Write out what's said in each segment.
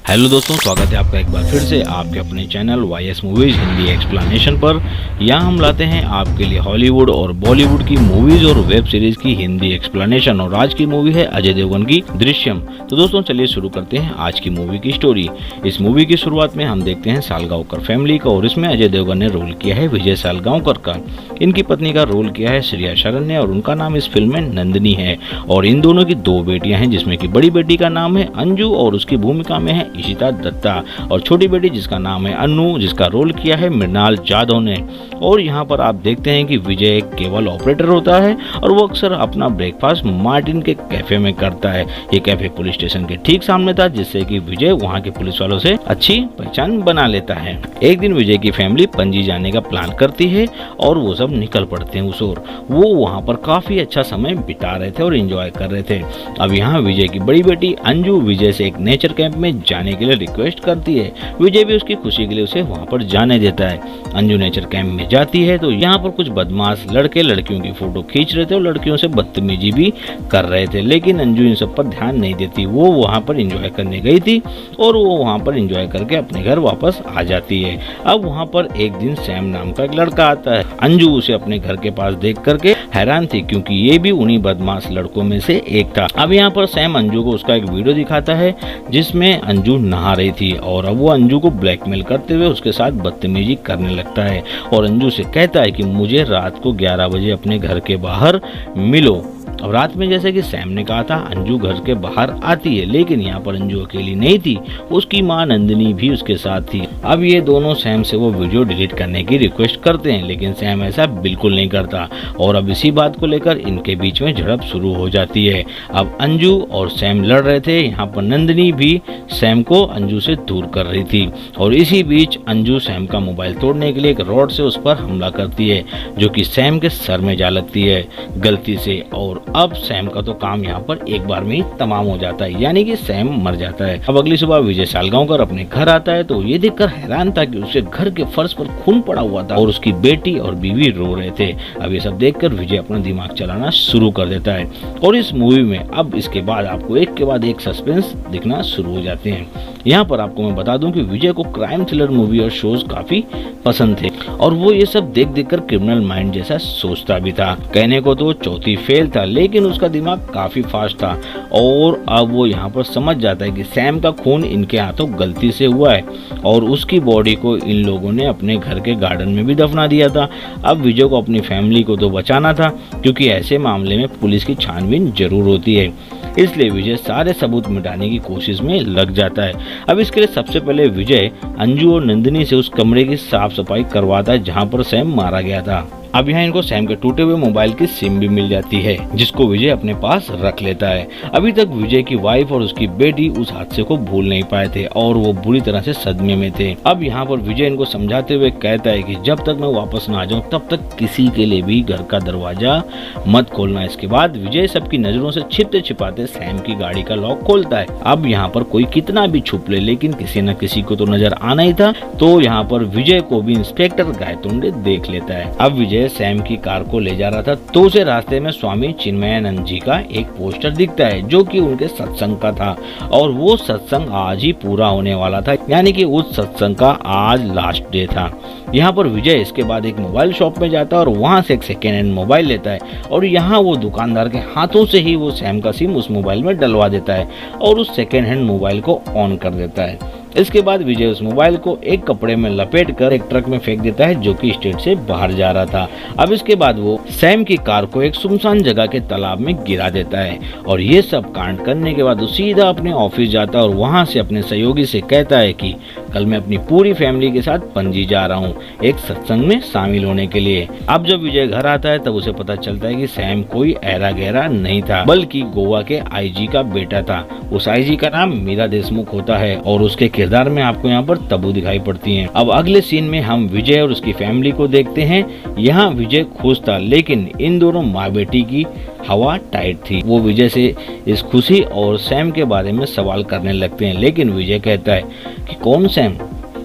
Hello दोस्तों, स्वागत है आपका एक बार फिर से आपके अपने channel YS movies Hindi explanation पर। यहाँ हम लाते हैं आपके लिए हॉलीवुड और बॉलीवुड की मूवीज और वेब सीरीज की हिंदी एक्सप्लेनेशन। और आज की मूवी है अजय देवगन की दृश्यम। तो दोस्तों चलिए शुरू करते हैं आज की मूवी की स्टोरी। इस मूवी की शुरुआत में हम देखते हैं सालगांवकर फैमिली का, और इसमें अजय देवगन ने रोल किया है विजय सालगांवकर का। इनकी पत्नी का रोल किया है श्रेया शरण ने, और उनका नाम इस फिल्म में नंदिनी है। और इन दोनों की दो बेटियां हैं, जिसमें की बड़ी बेटी का नाम है अंजू और उसकी भूमिका में है इशिता दत्ता, और छोटी बेटी जिसका नाम है अनु, जिसका रोल किया है मृणाल जाधव ने। और यहाँ पर आप देखते हैं कि विजय एक केबल ऑपरेटर होता है और वो अक्सर अपना ब्रेकफास्ट मार्टिन के कैफे में करता है। ये कैफे पुलिस स्टेशन के ठीक सामने था, जिससे कि विजय वहाँ के पुलिस वालों से अच्छी पहचान बना लेता है। एक दिन विजय की फैमिली पणजी जाने का प्लान करती है और वो सब निकल पड़ते हैं उस ओर। वो वहाँ पर काफी अच्छा समय बिता रहे थे और एंजॉय कर रहे थे। अब यहाँ विजय की बड़ी बेटी अंजू विजय से एक नेचर कैंप में जाने के लिए रिक्वेस्ट करती है। विजय भी उसकी खुशी के लिए उसे वहाँ पर जाने देता है। अंजू नेचर कैंप में जाती है तो यहाँ पर कुछ बदमाश लड़के लड़कियों की फोटो खींच रहे थे और लड़कियों से बदतमीजी भी कर रहे थे, लेकिन अंजू इन सब पर ध्यान नहीं देती। वो वहाँ पर एंजॉय करने गई थी और वो वहाँ पर एंजॉय करके अपने घर वापस आ जाती है। अब वहाँ पर एक दिन सैम नाम का एक लड़का आता है। अंजू उसे अपने घर के पास देख करके हैरान थी, क्योंकि ये भी उन्हीं बदमाश लड़कों में से एक था। अब यहाँ पर सैम अंजू को उसका एक वीडियो दिखाता है जिसमें अंजू नहा रही थी, और अब वो अंजू को ब्लैकमेल करते हुए उसके साथ बदतमीजी करने लगता है और अंजू से कहता है कि मुझे रात को 11 बजे अपने घर के बाहर मिलो। अब रात में जैसे कि सैम ने कहा था, अंजू घर के बाहर आती है, लेकिन यहाँ पर अंजू अकेली नहीं थी, उसकी माँ नंदिनी भी उसके साथ थी। अब ये दोनों सैम से वो वीडियो डिलीट करने की रिक्वेस्ट करते हैं, लेकिन सैम ऐसा बिल्कुल नहीं करता, और अब इसी बात को लेकर इनके बीच में झड़प शुरू हो जाती है। अब अंजू और सैम लड़ रहे थे, यहाँ पर नंदिनी भी सैम को अंजू से दूर कर रही थी, और इसी बीच अंजू सैम का मोबाइल तोड़ने के लिए एक रॉड से उस पर हमला करती है, जो कि सैम के सर में जा लगती है गलती से। और अब सैम का तो काम यहाँ पर एक बार में ही तमाम हो जाता है, यानी कि सैम मर जाता है। अब अगली सुबह विजय सालगांवकर अपने घर आता है तो ये देखकर हैरान था कि उसके घर के फर्श पर खून पड़ा हुआ था और उसकी बेटी और बीवी रो रहे थे। अब ये सब देखकर विजय अपना दिमाग चलाना शुरू कर देता है, और इस मूवी में अब इसके बाद आपको एक के बाद एक सस्पेंस दिखना शुरू हो जाते हैं। यहाँ पर आपको मैं बता दूं कि विजय को क्राइम थ्रिलर मूवी और शोज काफी पसंद थे, और वो ये सब देख देखकर क्रिमिनल माइंड जैसा सोचता भी था। कहने को तो चौथी फेल था, लेकिन उसका दिमाग काफी फास्ट था, और अब वो यहाँ पर समझ जाता है कि सैम का खून इनके हाथों गलती से हुआ है, और उसकी बॉडी को इन लोगों ने अपने घर के गार्डन में भी दफना दिया था। अब विजय को अपनी फैमिली को तो बचाना था, क्योंकि ऐसे मामले में पुलिस की छानबीन जरूर होती है, इसलिए विजय सारे सबूत मिटाने की कोशिश में लग जाता है। अब इसके लिए सबसे पहले विजय अंजू और नंदिनी से उस कमरे की साफ सफाई करवाता है जहां पर सैम मारा गया था। अब यहाँ इनको सैम के टूटे हुए मोबाइल की सिम भी मिल जाती है, जिसको विजय अपने पास रख लेता है। अभी तक विजय की वाइफ और उसकी बेटी उस हादसे को भूल नहीं पाए थे और वो बुरी तरह से सदमे में थे। अब यहाँ पर विजय इनको समझाते हुए कहता है कि जब तक मैं वापस ना आ जाऊँ तब तक किसी के लिए भी घर का दरवाजा मत खोलना। इसके बाद विजय सबकी नजरों से छिपते छिपाते सैम की गाड़ी का लॉक खोलता है। अब यहाँ पर कोई कितना भी छुप ले, लेकिन किसी न किसी को तो नजर आना ही था, तो यहाँ पर विजय को भी इंस्पेक्टर गायतोंडे देख लेता है। अब विजय सैम की कार को ले जा रहा था तो उसे रास्ते में स्वामी चिन्मयानंद जी का एक पोस्टर दिखता है, जो कि उनके सत्संग का था, और वो सत्संग आज ही पूरा होने वाला था, यानी कि उस सत्संग का आज लास्ट डे था। यहाँ पर विजय इसके बाद एक मोबाइल शॉप में जाता है और वहाँ से एक सेकेंड हैंड मोबाइल लेता है, और यहाँ वो दुकानदार के हाथों से ही वो सैम का सिम उस मोबाइल में डलवा देता है और उस सेकेंड हैंड मोबाइल को ऑन कर देता है। इसके बाद विजय उस मोबाइल को एक कपड़े में लपेट कर एक ट्रक में फेंक देता है, जो कि स्टेट से बाहर जा रहा था। अब इसके बाद वो सैम की कार को एक सुनसान जगह के तालाब में गिरा देता है, और ये सब कांड करने के बाद वो सीधा अपने ऑफिस जाता है और वहाँ से अपने सहयोगी से कहता है कि कल मैं अपनी पूरी फैमिली के साथ पणजी जा रहा हूँ एक सत्संग में शामिल होने के लिए। अब जब विजय घर आता है तब उसे पता चलता है कि सैम कोई ऐरा गहरा नहीं था, बल्कि गोवा के आईजी का बेटा था। उस आईजी का नाम मीरा देशमुख होता है, और उसके किरदार में आपको यहाँ पर तब्बू दिखाई पड़ती हैं। अब अगले सीन में हम विजय और उसकी फैमिली को देखते हैं। यहाँ विजय खुश था, लेकिन इन दोनों माँ बेटी की हवा टाइट थी। वो विजय से इस खुशी और सैम के बारे में सवाल करने लगते हैं, लेकिन विजय कहता है कि कौन सैम,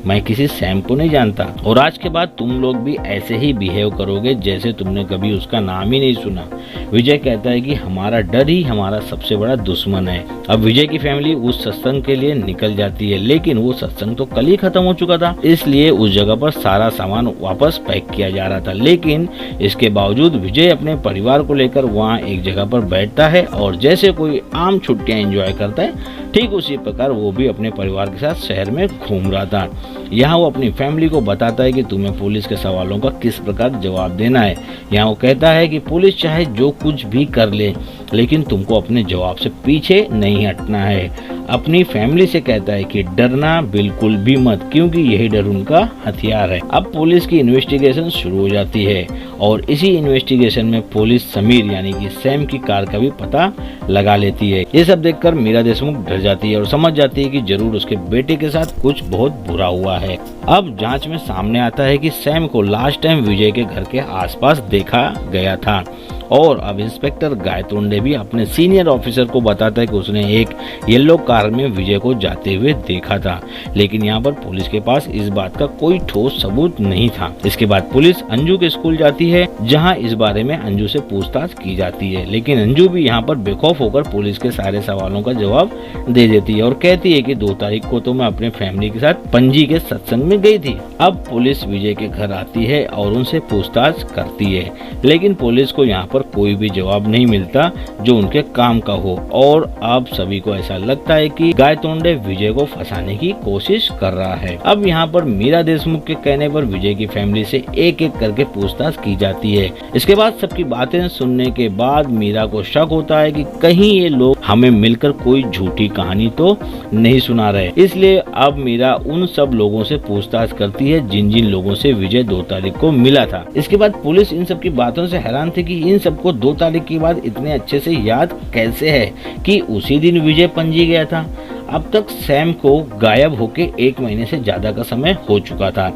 मैं किसी सैम को नहीं जानता और आज के बाद तुम लोग भी ऐसे ही बिहेव करोगे जैसे तुमने कभी उसका नाम ही नहीं सुना। विजय कहता है कि हमारा डर ही हमारा सबसे बड़ा दुश्मन है। अब विजय की फैमिली उस सत्संग के लिए निकल जाती है, लेकिन वो सत्संग तो कल ही खत्म हो चुका था, इसलिए उस जगह पर सारा सामान वापस पैक किया जा रहा था। लेकिन इसके बावजूद विजय अपने परिवार को लेकर वहाँ एक जगह पर बैठता है और जैसे कोई आम छुट्टियां एंजॉय करता है, ठीक उसी प्रकार वो भी अपने परिवार के साथ शहर में घूम रहा था। यहाँ वो अपनी फैमिली को बताता है कि तुम्हें पुलिस के सवालों का किस प्रकार जवाब देना है। यहाँ वो कहता है कि पुलिस चाहे जो कुछ भी कर ले, लेकिन तुमको अपने जवाब से पीछे नहीं हटना है। अपनी फैमिली से कहता है कि डरना बिल्कुल भी मत, क्योंकि यही डर उनका हथियार है। अब पुलिस की इन्वेस्टिगेशन शुरू हो जाती है और इसी इन्वेस्टिगेशन में पुलिस समीर यानी कि सैम की कार का भी पता लगा लेती है। ये सब देखकर मीरा देशमुख डर जाती है और समझ जाती है कि जरूर उसके बेटे के साथ कुछ बहुत बुरा हुआ है। अब जांच में सामने आता है कि सैम को लास्ट टाइम विजय के घर के आसपास देखा गया था और अब इंस्पेक्टर गायतोंडे भी अपने सीनियर ऑफिसर को बताता है कि उसने एक येलो कार में विजय को जाते हुए देखा था। लेकिन यहाँ पर पुलिस के पास इस बात का कोई ठोस सबूत नहीं था। इसके बाद पुलिस अंजू के स्कूल जाती है, जहाँ इस बारे में अंजू से पूछताछ की जाती है, लेकिन अंजू भी यहाँ पर बेखौफ होकर पुलिस के सारे सवालों का जवाब दे देती है और कहती है कि 2 तारीख को तो मैं अपने फैमिली के साथ पणजी के सत्संग में गई थी। अब पुलिस विजय के घर आती है और उनसे पूछताछ करती है, लेकिन पुलिस को यहाँ पर कोई भी जवाब नहीं मिलता जो उनके काम का हो और अब सभी को ऐसा लगता है कि गायतोंडे विजय को फंसाने की कोशिश कर रहा है। अब यहाँ पर मीरा देशमुख के कहने पर विजय की फैमिली से एक एक करके पूछताछ की जाती है। इसके बाद सबकी बातें सुनने के बाद मीरा को शक होता है कि कहीं ये लोग हमें मिलकर कोई झूठी कहानी तो नहीं सुना रहे। इसलिए अब मीरा उन सब लोगों से पूछताछ करती है जिन जिन लोगों से विजय 2 तारीख को मिला था। इसके बाद पुलिस इन सब की बातों से हैरान थी कि इन सबको 2 तारीख के बाद इतने अच्छे से याद कैसे है कि उसी दिन विजय पणजी गया था। अब तक सैम को गायब होके 1 महीने से ज्यादा का समय हो चुका था।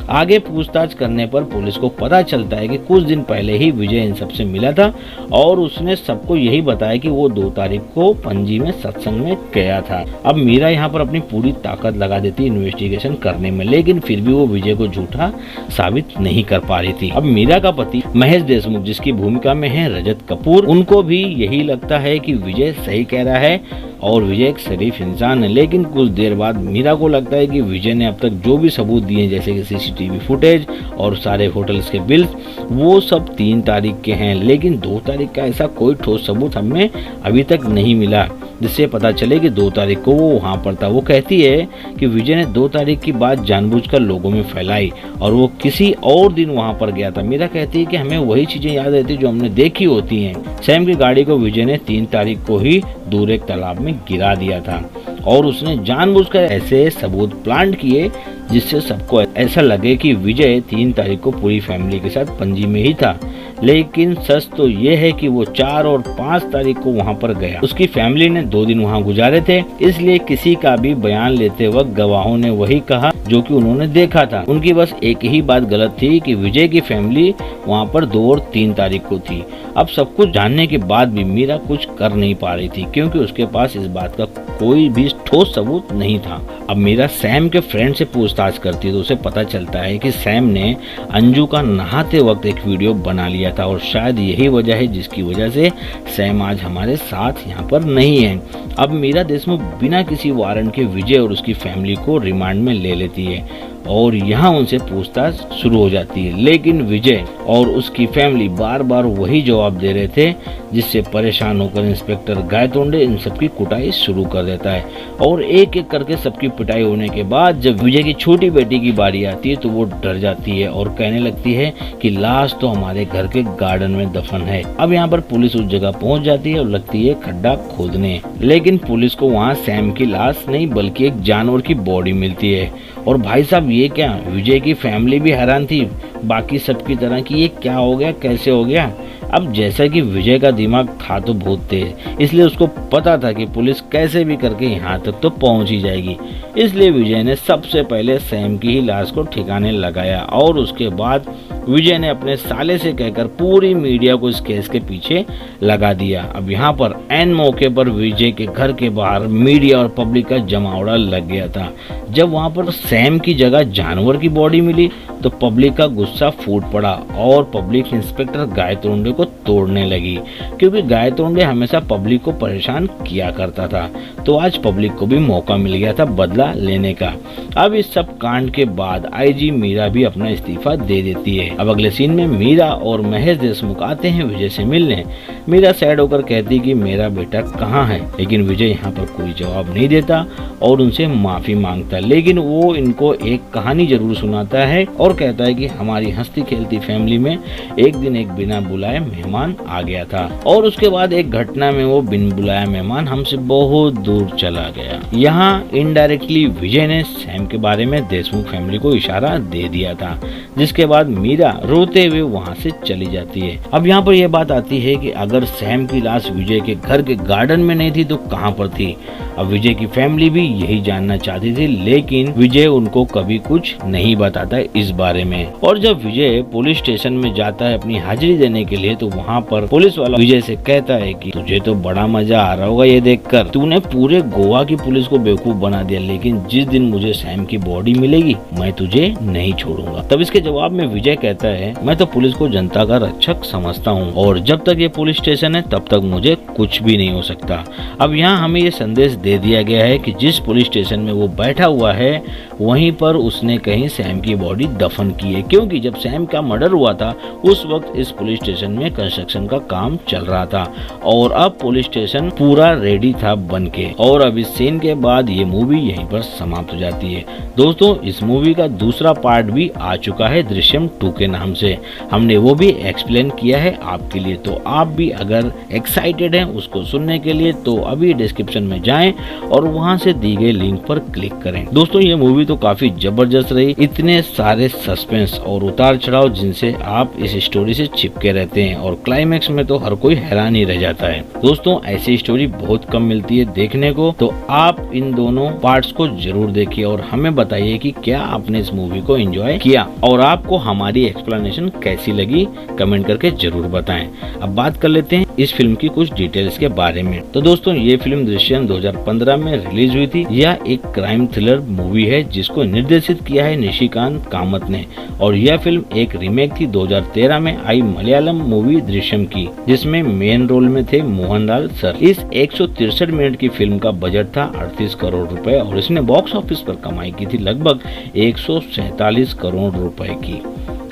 आगे पूछताछ करने पर पुलिस को पता चलता है कि कुछ दिन पहले ही विजय इन सबसे मिला था और उसने सबको यही बताया कि वो 2 तारीख को पणजी में सत्संग में गया था। अब मीरा यहाँ पर अपनी पूरी ताकत लगा देती इन्वेस्टिगेशन करने में, लेकिन फिर भी वो विजय को झूठा साबित नहीं कर पा रही थी। अब मीरा का पति महेश देशमुख, जिसकी भूमिका में है रजत कपूर, उनको भी यही लगता है कि विजय सही कह रहा है और विजय एक शरीफ इंसान है। लेकिन कुछ देर बाद मीरा को लगता है कि विजय ने अब तक जो भी सबूत दिए, जैसे कि सीसीटीवी फुटेज और सारे होटल्स के बिल्स, वो सब 3 तारीख के हैं, लेकिन 2 तारीख का ऐसा कोई ठोस सबूत हमें अभी तक नहीं मिला जिससे पता चले कि 2 तारीख को वो वहाँ पर था। वो कहती है कि विजय ने 2 तारीख की बात जानबूझकर लोगों में फैलाई और वो किसी और दिन वहाँ पर गया था। मीरा कहती है कि हमें वही चीजें याद रहती जो हमने देखी होती हैं। सैम की गाड़ी को विजय ने 3 तारीख को ही दूर एक तालाब में गिरा दिया था और उसने जानबूझकर ऐसे सबूत प्लांट किए जिससे सबको ऐसा लगे कि विजय 3 तारीख को पूरी फैमिली के साथ पणजी में ही था। लेकिन सच तो ये है कि वो 4 और 5 तारीख को वहाँ पर गया। उसकी फैमिली ने 2 दिन वहाँ गुजारे थे, इसलिए किसी का भी बयान लेते वक्त गवाहों ने वही कहा जो कि उन्होंने देखा था। उनकी बस एक ही बात गलत थी कि विजय की फैमिली वहाँ पर 2 और 3 तारीख को थी। अब सब कुछ जानने के बाद भी मीरा कुछ कर नहीं पा रही थी, क्योंकि उसके पास इस बात का कोई भी ठोस सबूत नहीं था। अब मीरा सैम के फ्रेंड से पूछताछ करती है तो उसे पता चलता है कि सैम ने अंजू का नहाते वक्त एक वीडियो बना लिया था और शायद यही वजह है जिसकी वजह से सैम आज हमारे साथ यहाँ पर नहीं है। अब मीरा देशमुख बिना किसी वारंट के विजय और उसकी फैमिली को रिमांड में ले लेती है और यहाँ उनसे पूछताछ शुरू हो जाती है। लेकिन विजय और उसकी फैमिली बार बार वही जवाब दे रहे थे, जिससे परेशान होकर इंस्पेक्टर गायतोंडे इन सबकी कुटाई शुरू कर देता है और एक एक करके सबकी पिटाई होने के बाद जब विजय की छोटी बेटी की बारी आती है तो वो डर जाती है और कहने लगती है कि लाश तो हमारे घर के गार्डन में दफन है। अब यहाँ पर पुलिस उस जगह पहुँच जाती है और लगती है खड्डा खोदने, लेकिन पुलिस को वहाँ सैम की लाश नहीं बल्कि एक जानवर की बॉडी मिलती है। और भाई साहब ये क्या, विजय की फैमिली भी हैरान थी बाकी सबकी तरह कि ये क्या हो गया, कैसे हो गया। अब जैसा कि विजय का दिमाग था तो बहुत तेज, इसलिए उसको पता था कि पुलिस कैसे भी करके यहाँ तक तो पहुँच ही जाएगी। इसलिए विजय ने सबसे पहले सैम की ही लाश को ठिकाने लगाया और उसके बाद विजय ने अपने साले से कहकर पूरी मीडिया को इस केस के पीछे लगा दिया। अब यहाँ पर एन मौके पर विजय के घर के बाहर मीडिया और पब्लिक का जमावड़ा लग गया था। जब वहाँ पर सैम की जगह जानवर की बॉडी मिली तो पब्लिक का गुस्सा फूट पड़ा और पब्लिक इंस्पेक्टर गायतोंडे को तोड़ने लगी, क्योंकि गायतोंडे हमेशा पब्लिक को परेशान किया करता था। तो आज पब्लिक को भी मौका मिल गया था बदला लेने का। अब इस सब कांड के बाद आईजी मीरा भी अपना इस्तीफा दे देती है। अब अगले सीन में मीरा और महेश देशमुख आते हैं विजय से मिलने। मीरा सैड होकर कहती कि मेरा बेटा कहाँ है, लेकिन विजय यहाँ पर कोई जवाब नहीं देता और उनसे माफी मांगता, लेकिन वो इनको एक कहानी जरूर सुनाता है और कहता है कि हमारी हंसती खेलती फैमिली में एक दिन एक बिना बुलाए मेहमान आ गया था और उसके बाद एक घटना में वो बिन बुलाया मेहमान हमसे बहुत दूर चला गया। यहाँ इनडायरेक्टली विजय ने सैम के बारे में देशमुख फैमिली को इशारा दे दिया था, जिसके बाद मीरा रोते हुए वहाँ से चली जाती है। अब यहाँ पर यह बात आती है कि अगर सैम की लाश विजय के घर के गार्डन में नहीं थी तो कहाँ पर थी। अब विजय की फैमिली भी यही जानना चाहती थी, लेकिन विजय उनको कभी कुछ नहीं बताता इस बारे में। और जब विजय पुलिस स्टेशन में जाता है अपनी हाजिरी देने के लिए तो वहाँ पर पुलिस वाला विजय से कहता है कि तुझे तो बड़ा मजा आ रहा होगा ये देखकर, तूने पूरे गोवा की पुलिस को बेवकूफ बना दिया, लेकिन जिस दिन मुझे सैम की बॉडी मिलेगी मैं तुझे नहीं छोड़ूंगा। तब इसके जवाब में विजय कहता है मैं तो पुलिस को जनता का रक्षक समझता हूँ और जब तक ये पुलिस स्टेशन है तब तक मुझे कुछ भी नहीं हो सकता। अब यहाँ हमें ये संदेश दे दिया गया है कि जिस पुलिस स्टेशन में वो बैठा हुआ है वहीं पर उसने कहीं सैम की बॉडी दफन की है, क्योंकि जब सैम का मर्डर हुआ था उस वक्त इस पुलिस स्टेशन में कंस्ट्रक्शन का काम चल रहा था और अब पुलिस स्टेशन पूरा रेडी था बनके। और अब इस सीन के बाद ये मूवी यहीं पर समाप्त हो जाती है। दोस्तों इस मूवी का दूसरा पार्ट भी आ चुका है दृश्यम 2 के नाम से, हमने वो भी एक्सप्लेन किया है आपके लिए। तो आप भी अगर एक्साइटेड हैं उसको सुनने के लिए तो अभी डिस्क्रिप्शन में जाएं और वहां से दी गई लिंक पर क्लिक करें। दोस्तों ये मूवी तो काफी जबरदस्त रही, इतने सारे सस्पेंस और उतार चढ़ाव जिनसे आप इस स्टोरी से चिपके रहते हैं और क्लाइमेक्स में तो हर कोई हैरान ही रह जाता है। दोस्तों ऐसी स्टोरी बहुत कम मिलती है देखने को, तो आप इन दोनों पार्ट्स को जरूर देखिए और हमें बताइए कि क्या आपने इस मूवी को एंजॉय किया और आपको हमारी एक्सप्लेनेशन कैसी लगी, कमेंट करके जरूर बताएं। अब बात कर लेते हैं इस फिल्म की कुछ डिटेल्स के बारे में। तो दोस्तों ये फिल्म दृश्यम 2015 में रिलीज हुई थी। यह एक क्राइम थ्रिलर मूवी है जिसको निर्देशित किया है निशिकांत कामत ने और यह फिल्म एक रीमेक थी 2013 में आई मलयालम मूवी दृश्यम की, जिसमें मेन रोल में थे मोहनलाल सर। इस 163 मिनट की फिल्म का बजट था 38 करोड़ रुपए और इसने बॉक्स ऑफिस पर कमाई की थी लगभग 147 करोड़ रुपए की।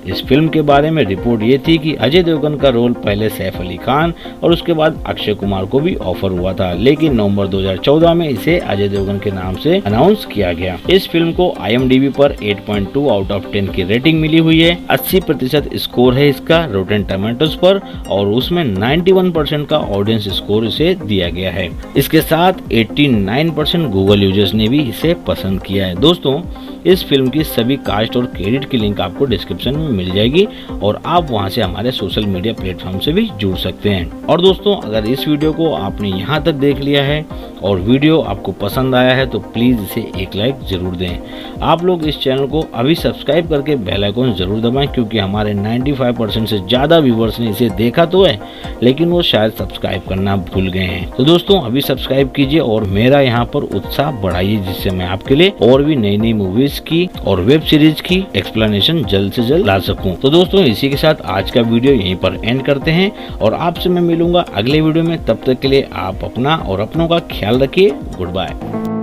इस फिल्म के बारे में रिपोर्ट ये थी कि अजय देवगन का रोल पहले सैफ अली खान और उसके बाद अक्षय कुमार को भी ऑफर हुआ था, लेकिन नवंबर 2014 में इसे अजय देवगन के नाम से अनाउंस किया गया। इस फिल्म को IMDb पर 8.2 आउट ऑफ 10 की रेटिंग मिली हुई है। 80% स्कोर है इसका रोटेन टोमेटोज पर और उसमें 91% का ऑडियंस स्कोर इसे दिया गया है। इसके साथ 89% गूगल यूजर्स ने भी इसे पसंद किया है। दोस्तों इस फिल्म की सभी कास्ट और क्रेडिट की लिंक आपको डिस्क्रिप्शन में मिल जाएगी और आप वहां से हमारे सोशल मीडिया प्लेटफॉर्म से भी जुड़ सकते हैं। और दोस्तों अगर इस वीडियो को आपने यहाँ तक देख लिया है और वीडियो आपको पसंद आया है तो प्लीज इसे एक लाइक जरूर दें। आप लोग इस चैनल को अभी सब्सक्राइब करके बेल आइकन जरूर दबाएं, क्योंकि हमारे 95% से ज्यादा व्यूवर्स ने इसे देखा तो है लेकिन वो शायद सब्सक्राइब करना भूल गए हैं। तो दोस्तों अभी सब्सक्राइब कीजिए और मेरा यहाँ पर उत्साह बढ़ाइए, जिससे मैं आपके लिए और भी नई नई मूवीज की और वेब सीरीज की एक्सप्लेनेशन जल्द से जल्द ला सकूं। तो दोस्तों इसी के साथ आज का वीडियो यहीं पर एंड करते हैं और आपसे मैं मिलूंगा अगले वीडियो में। तब तक के लिए आप अपना और अपनों का ख्याल रखिए। Good bye.